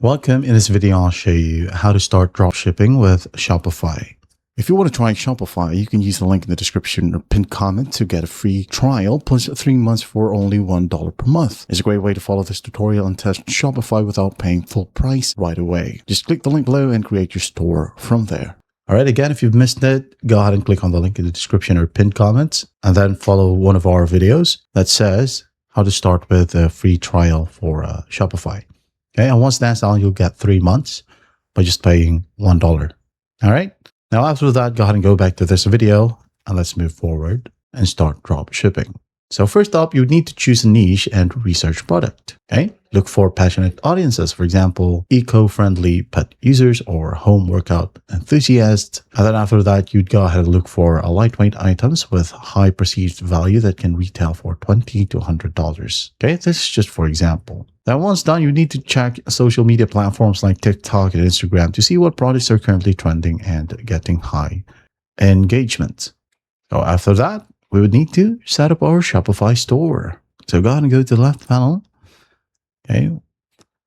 Welcome. In this video, I'll show you how to start dropshipping with Shopify. If you want to try Shopify, you can use the link in the description or pinned comment to get a free trial plus 3 months for only $1 per month. It's a great way to follow this tutorial and test Shopify without paying full price right away. Just click the link below and create your store from there. All right, again, if you've missed it, go ahead and click on the link in the description or pinned comments and then follow one of our videos that says how to start with a free trial for Shopify. Okay, and once that's done, you'll get 3 months by just paying $1. All right. Now, after that, go ahead and go back to this video and let's move forward and start drop shipping. So first up, you need to choose a niche and research product. Okay, look for passionate audiences, for example, eco-friendly pet users or home workout enthusiasts. And then after that, you'd go ahead and look for lightweight items with high perceived value that can retail for $20 to $100. Okay, this is just for example. Then once done, you need to check social media platforms like TikTok and Instagram to see what products are currently trending and getting high engagement. So after that, we would need to set up our Shopify store. So go ahead and go to the left panel. Okay,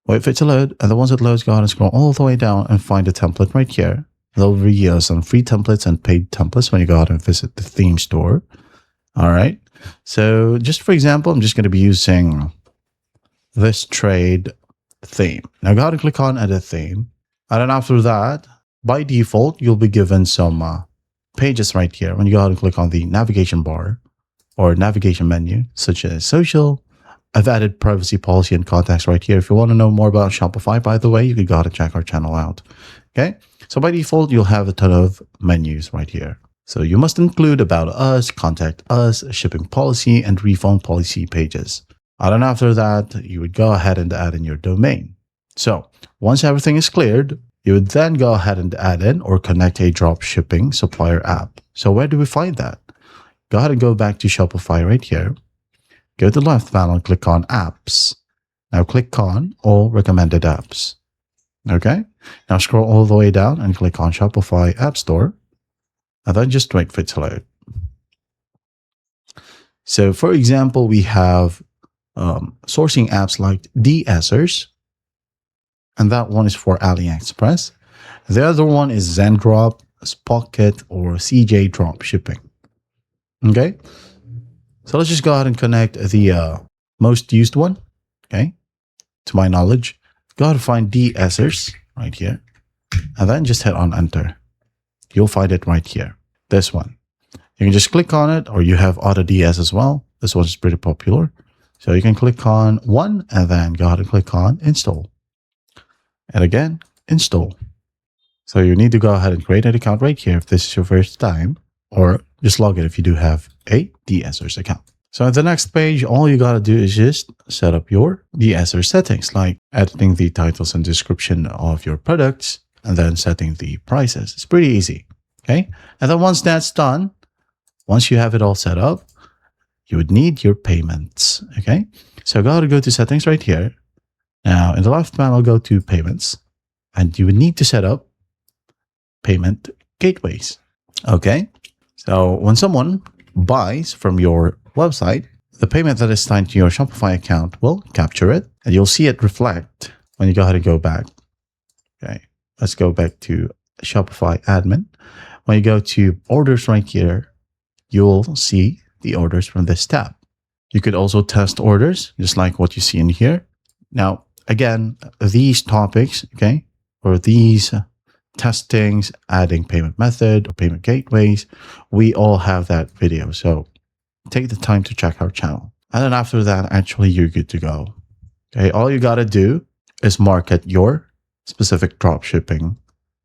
wait for it to load. And then once it loads, go ahead and scroll all the way down and find a template right here. There'll be some free templates and paid templates when you go out and visit the theme store. All right. So just for example, I'm just going to be using this trade theme. Now go ahead and click on edit theme. And then after that, by default, you'll be given some pages right here. When you go ahead and click on the navigation bar or navigation menu, such as social, I've added privacy policy and contacts right here. If you want to know more about Shopify, by the way, you can go ahead and check our channel out. Okay. So by default, you'll have a ton of menus right here. So you must include about us, contact us, shipping policy, and refund policy pages. And then after that, you would go ahead and add in your domain. So once everything is cleared, you would then go ahead and add in or connect a drop shipping supplier app. So where do we find that? Go ahead and go back to Shopify right here. Go to the left panel and click on apps. Now click on all recommended apps. Okay. Now scroll all the way down and click on Shopify App Store. And then just wait for it to load. So for example, we have sourcing apps like DSers. And that one is for AliExpress. The other one is Zendrop, Spocket, or CJ Dropshipping. Okay. So let's just go ahead and connect the most used one. Okay. To my knowledge, go ahead and find DSers right here. And then just hit on enter. You'll find it right here. This one. You can just click on it, or you have Auto DS as well. This one's pretty popular. So you can click on one and then go ahead and click on install. And again, install. So you need to go ahead and create an account right here if this is your first time, or just log in if you do have a DSers account. So at the next page, all you got to do is just set up your DSer settings, like editing the titles and description of your products, and then setting the prices. It's pretty easy. Okay. And then once that's done, once you have it all set up, you would need your payments. Okay. So go ahead and go to settings right here. Now, in the left panel, go to payments, and you would need to set up payment gateways. Okay. So when someone buys from your website, the payment that is tied to your Shopify account will capture it, and you'll see it reflect when you go ahead and go back. Okay. Let's go back to Shopify admin. When you go to orders right here, you'll see the orders from this tab. You could also test orders, just like what you see in here. Now, again, these topics, okay, or these testings, adding payment method or payment gateways, we all have that video. So take the time to check our channel. And then after that, actually, you're good to go. Okay, all you got to do is market your specific dropshipping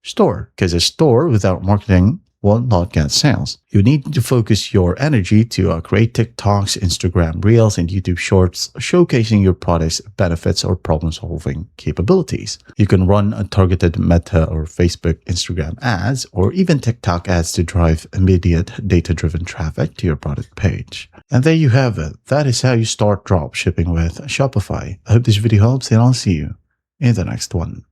store, because a store without marketing will not get sales. You need to focus your energy to create TikToks, Instagram Reels, and YouTube Shorts, showcasing your product's benefits or problem-solving capabilities. You can run a targeted Meta or Facebook, Instagram ads, or even TikTok ads to drive immediate data-driven traffic to your product page. And there you have it. That is how you start drop shipping with Shopify. I hope this video helps, and I'll see you in the next one.